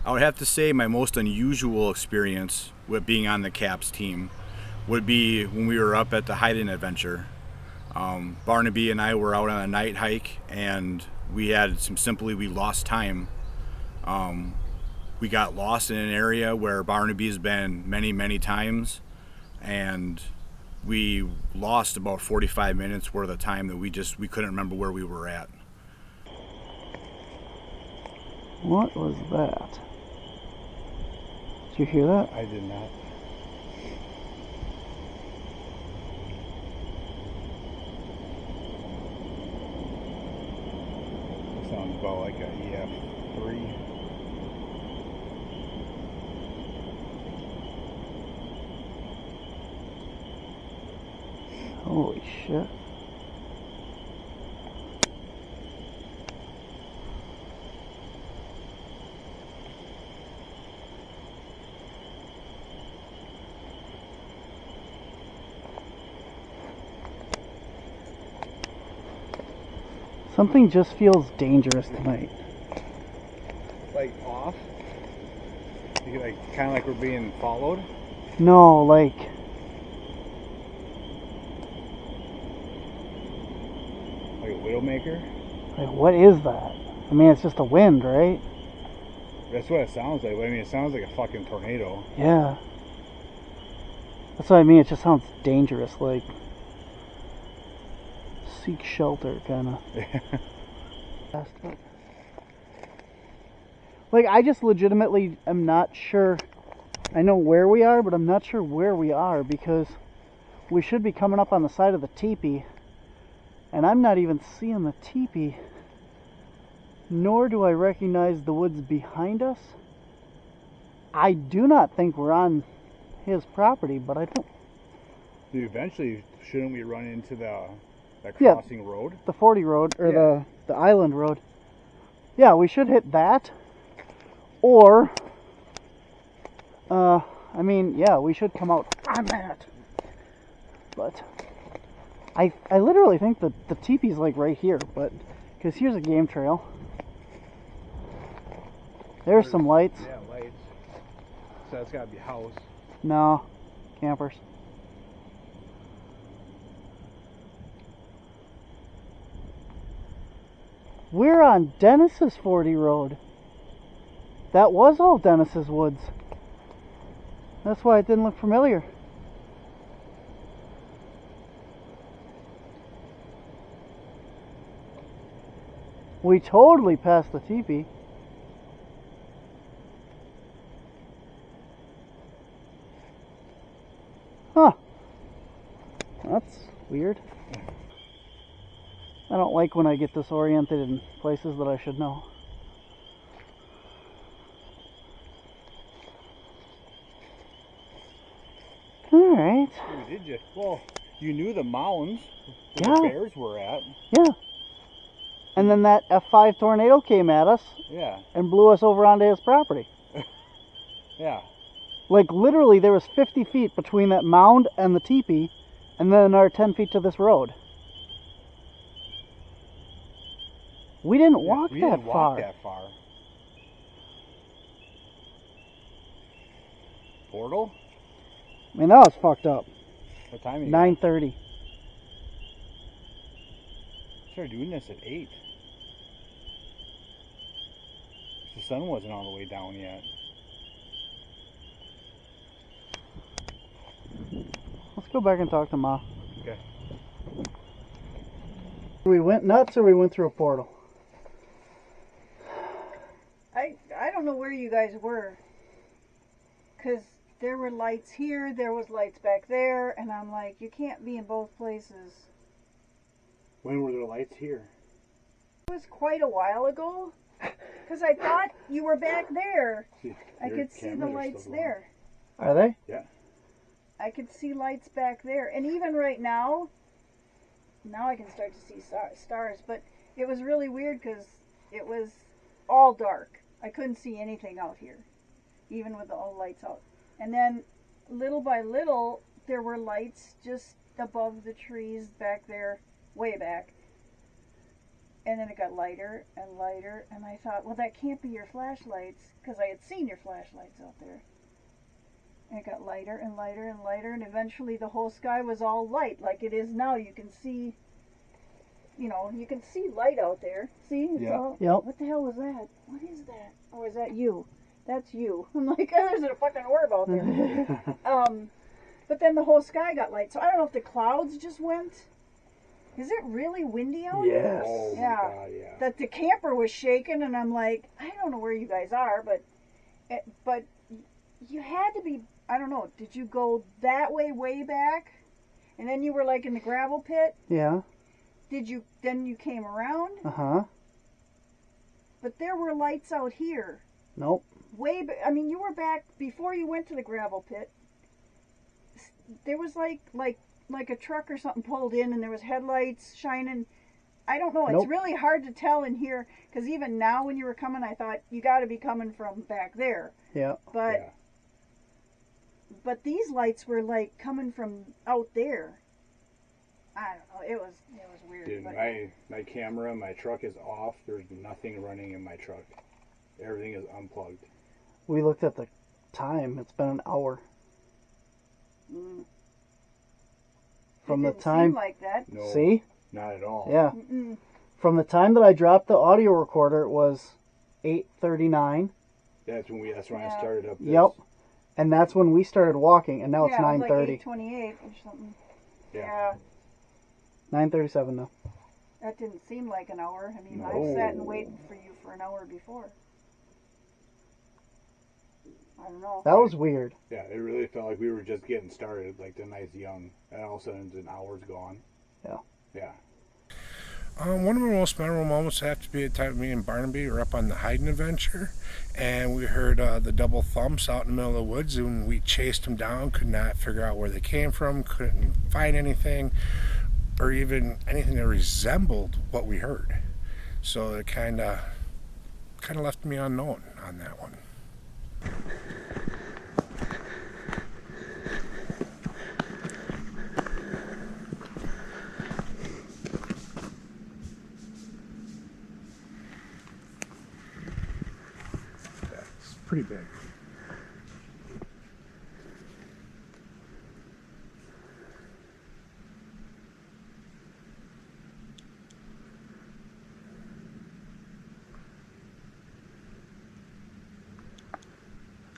I would have to say my most unusual experience with being on the CAPS team would be when we were up at the hide-in adventure. Barnaby and I were out on a night hike, and we lost time. We got lost in an area where Barnaby's been many, many times, and we lost about 45 minutes worth of time that we couldn't remember where we were at. What was that? Did you hear that? I did not. It sounds about like a EF3. Holy shit. Something just feels dangerous tonight. Like off? Like kind of like we're being followed? No, like a Widowmaker? Like, what is that? I mean, it's just a wind, right? That's what it sounds like. I mean, it sounds like a fucking tornado. Yeah. That's what I mean. It just sounds dangerous, like seek shelter, kind of. Like, I just legitimately am not sure. I know where we are, but I'm not sure where we are, because we should be coming up on the side of the teepee, and I'm not even seeing the teepee, nor do I recognize the woods behind us. I do not think we're on his property, but I don't. Dude, eventually, shouldn't we run into that crossing road? The 40 road, or the island road. Yeah, we should hit that. Or, I mean, yeah, we should come out on that. But I literally think that the teepee's like right here, but because here's a game trail. There's some lights. Yeah, lights. So that's gotta be a house. No, campers. We're on Dennis's 40 road. That was all Dennis's woods. That's why it didn't look familiar. We totally passed the teepee. Huh. That's weird. I don't like when I get disoriented in places that I should know. Alright. Did you? Well, you knew the mounds Yeah. where the bears were at. Yeah. And then that F5 tornado came at us. Yeah. And blew us over onto his property. Yeah. Like, literally, there was 50 feet between that mound and the teepee, and then another 10 feet to this road. We didn't walk that far. Portal? I mean, that was fucked up. What time is it? 9:30. Started doing this at 8. The sun wasn't all the way down yet. Let's go back and talk to Ma. Okay. We went nuts or we went through a portal? I don't know where you guys were, because there were lights here, there was lights back there, and I'm like, you can't be in both places. When were there lights here? It was quite a while ago, because I thought you were back there. I could see the lights there. Are they? Yeah. I could see lights back there, and even right now I can start to see stars, but it was really weird because it was all dark. I couldn't see anything out here, even with all the lights out. And then little by little, there were lights just above the trees back there, way back. And then it got lighter and lighter, and I thought, well, that can't be your flashlights, because I had seen your flashlights out there. And it got lighter and lighter and lighter, and eventually the whole sky was all light, like it is now. You can see, you can see light out there. See? It's all, what the hell was that? What is that? Oh, is that you? That's you. I'm like, oh, there's a fucking orb out there. But then the whole sky got light, so I don't know if the clouds just went. Is it really windy out here? Yes. Oh my God, yeah. That the camper was shaking, and I'm like, I don't know where you guys are, but you had to be, I don't know, did you go that way back? And then you were like in the gravel pit? Yeah. Then you came around? Uh-huh. But there were lights out here. Nope. You were back before you went to the gravel pit. There was like a truck or something pulled in, and there was headlights shining. I don't know. Nope. It's really hard to tell in here, because even now when you were coming, I thought you got to be coming from back there. Yeah. But these lights were like coming from out there. I don't know. It was weird. Dude, my camera, my truck is off. There's nothing running in my truck. Everything is unplugged. We looked at the time. It's been an hour. From the time, seem like that. No, see? Not at all. Yeah. From the time that I dropped the audio recorder, it was 8:39. That's when I started up this. Yep. And that's when we started walking, and now it's 9:30. Like 8:28 or something. Yeah. 9:37 now. That didn't seem like an hour. I mean, No. I sat and waited for you for an hour before. I don't know. That was weird. Yeah, it really felt like we were just getting started, like the night's young, and all of a sudden an hour's gone. Yeah. Yeah. One of our most memorable moments have to be a time me and Barnaby were up on the hiding adventure, and we heard the double thumps out in the middle of the woods, and we chased them down, could not figure out where they came from, couldn't find anything, or even anything that resembled what we heard. So it kind of left me unknown on that one. Pretty big.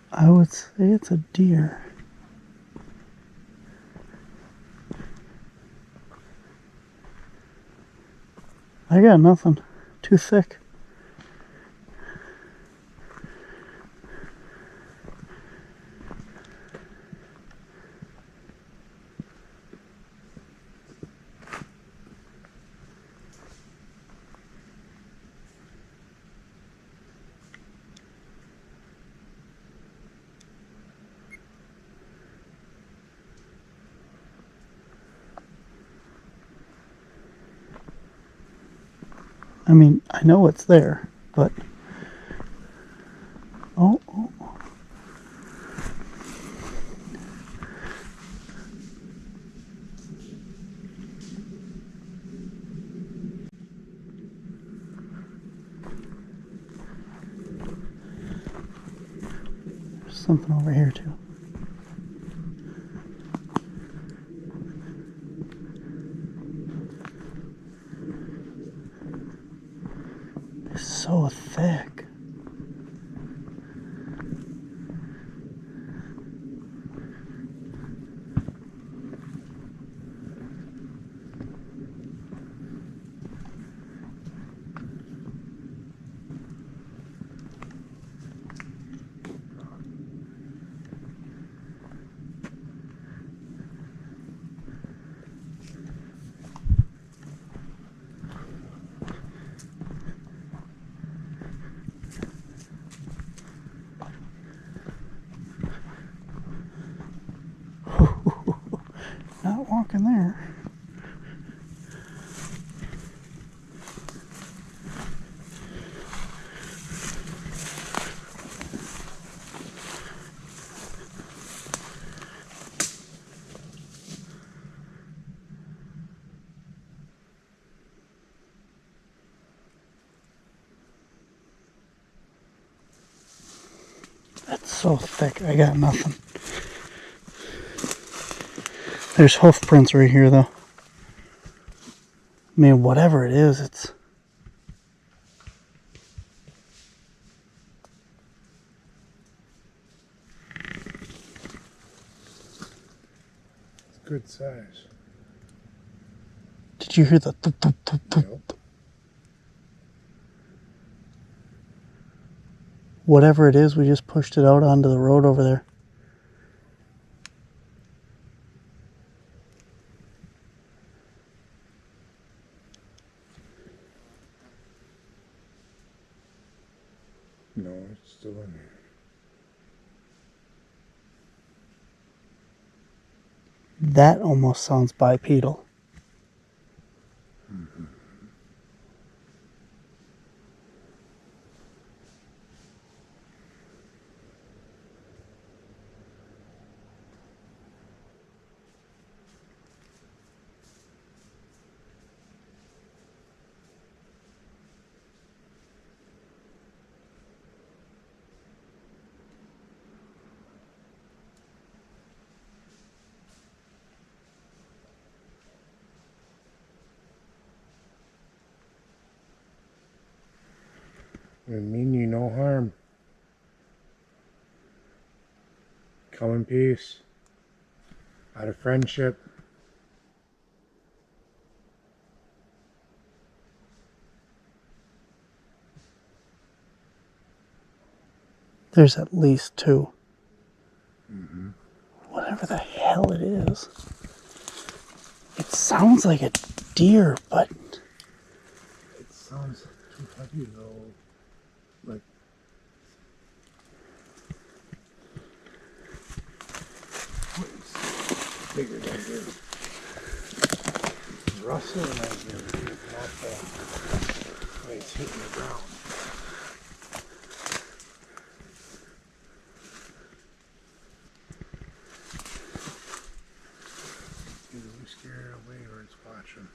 I would say it's a deer. I got nothing. Too thick. I mean, I know it's there, but... Oh. There's something over here, too. So thick. so thick, I got nothing. There's hoof prints right here, though. I mean, whatever it is, it's... Good size. Did you hear the thump, thump, thump, thump? Nope. Whatever it is, we just pushed it out onto the road over there. No, it's still in here. That almost sounds bipedal. Mm-hmm. It mean you no harm. Come in peace. Out of friendship. There's at least two. Mm-hmm. Whatever the hell it is. It sounds like a deer, but... It sounds too heavy though. Like... Bigger than here. It's rustling right here, not the way it's hitting the ground. Either we scare it away or it's watching.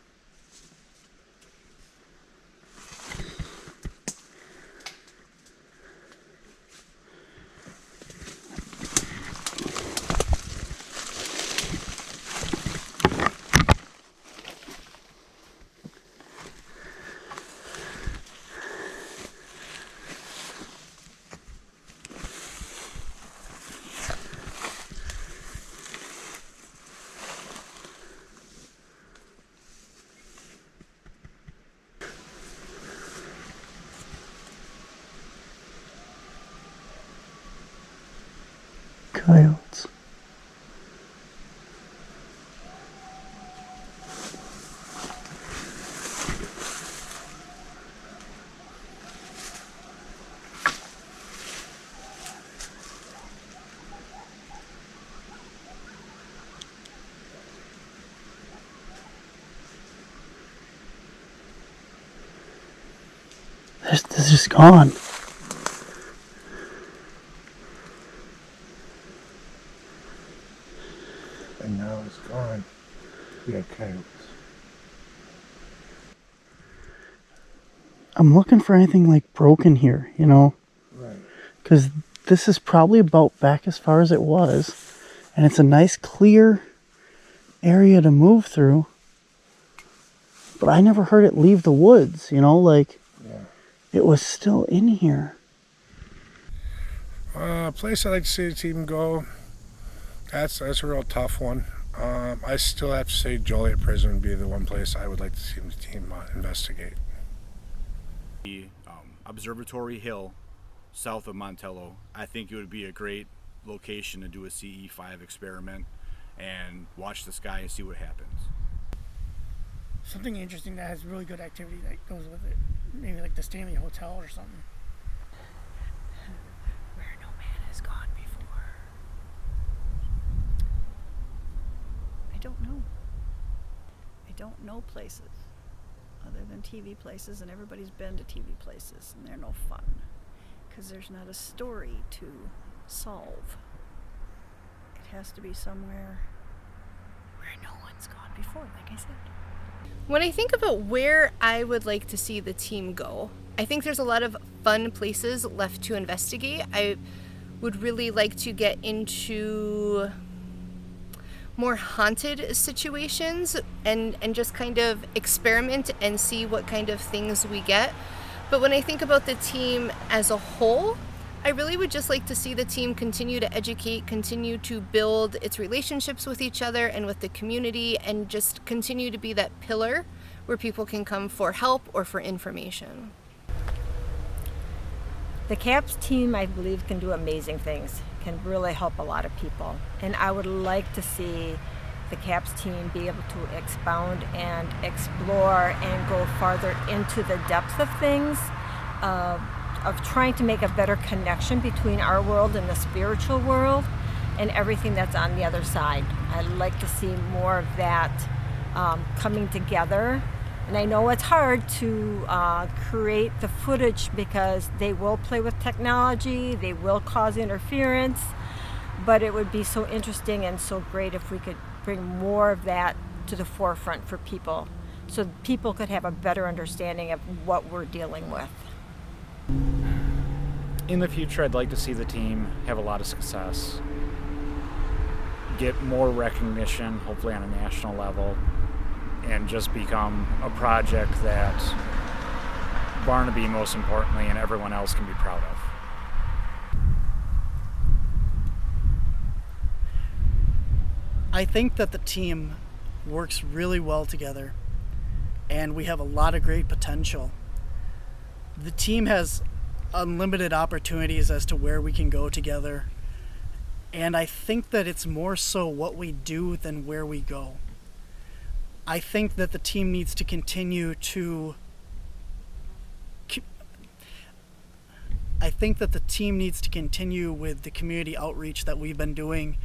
Coyotes. This is gone. And now it's gone. We have coyotes. I'm looking for anything like broken here, you know? Right. Because this is probably about back as far as it was. And it's a nice clear area to move through. But I never heard it leave the woods, you know? Like, yeah. It was still in here. Place I'd like to see the team go. That's a real tough one. I still have to say Joliet Prison would be the one place I would like to see the team investigate. The Observatory Hill, south of Montello. I think it would be a great location to do a CE5 experiment and watch the sky and see what happens. Something interesting that has really good activity that goes with it. Maybe like the Stanley Hotel or something. Where no man has gone before. I don't know. I don't know places other than TV places, and everybody's been to TV places, and they're no fun because there's not a story to solve. It has to be somewhere where no one's gone before, like I said. When I think about where I would like to see the team go, I think there's a lot of fun places left to investigate. I would really like to get into more haunted situations and just kind of experiment and see what kind of things we get. But when I think about the team as a whole, I really would just like to see the team continue to educate, continue to build its relationships with each other and with the community, and just continue to be that pillar where people can come for help or for information. The CAPS team, I believe, can do amazing things, can really help a lot of people. And I would like to see the CAPS team be able to expound and explore and go farther into the depths of things, of trying to make a better connection between our world and the spiritual world and everything that's on the other side. I'd like to see more of that coming together. And I know it's hard to create the footage because they will play with technology, they will cause interference, but it would be so interesting and so great if we could bring more of that to the forefront for people so people could have a better understanding of what we're dealing with. In the future, I'd like to see the team have a lot of success, get more recognition, hopefully on a national level, and just become a project that Barnaby, most importantly, and everyone else can be proud of. I think that the team works really well together, and we have a lot of great potential. The team has unlimited opportunities as to where we can go together, and I think that it's more so what we do than where we go. I think that the team needs to continue to with the community outreach that we've been doing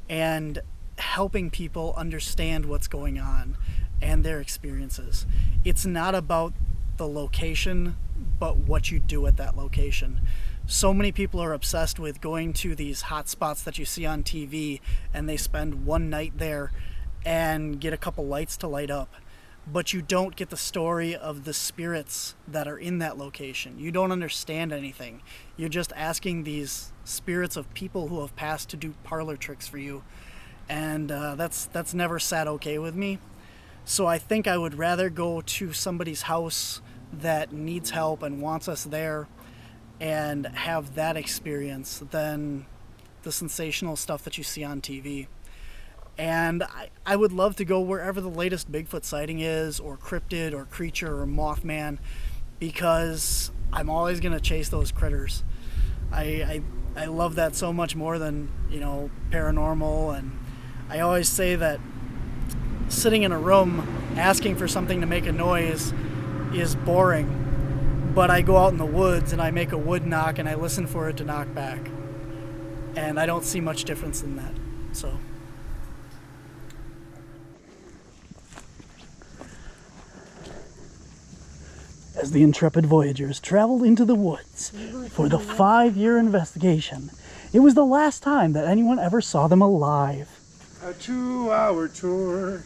and helping people understand what's going on and their experiences. It's not about the location, but what you do at that location. So many people are obsessed with going to these hot spots that you see on TV, and they spend one night there and get a couple lights to light up. But you don't get the story of the spirits that are in that location. You don't understand anything. You're just asking these spirits of people who have passed to do parlor tricks for you. And that's never sat okay with me. So I think I would rather go to somebody's house that needs help and wants us there and have that experience than the sensational stuff that you see on TV. And I would love to go wherever the latest Bigfoot sighting is, or cryptid, or creature, or Mothman, because I'm always going to chase those critters. I love that so much more than, paranormal. And I always say that sitting in a room asking for something to make a noise is boring, but I go out in the woods and I make a wood knock and I listen for it to knock back, and I don't see much difference in that. So as the intrepid voyagers traveled into the woods for the 5-year investigation, it was the last time that anyone ever saw them alive. A 2-hour tour.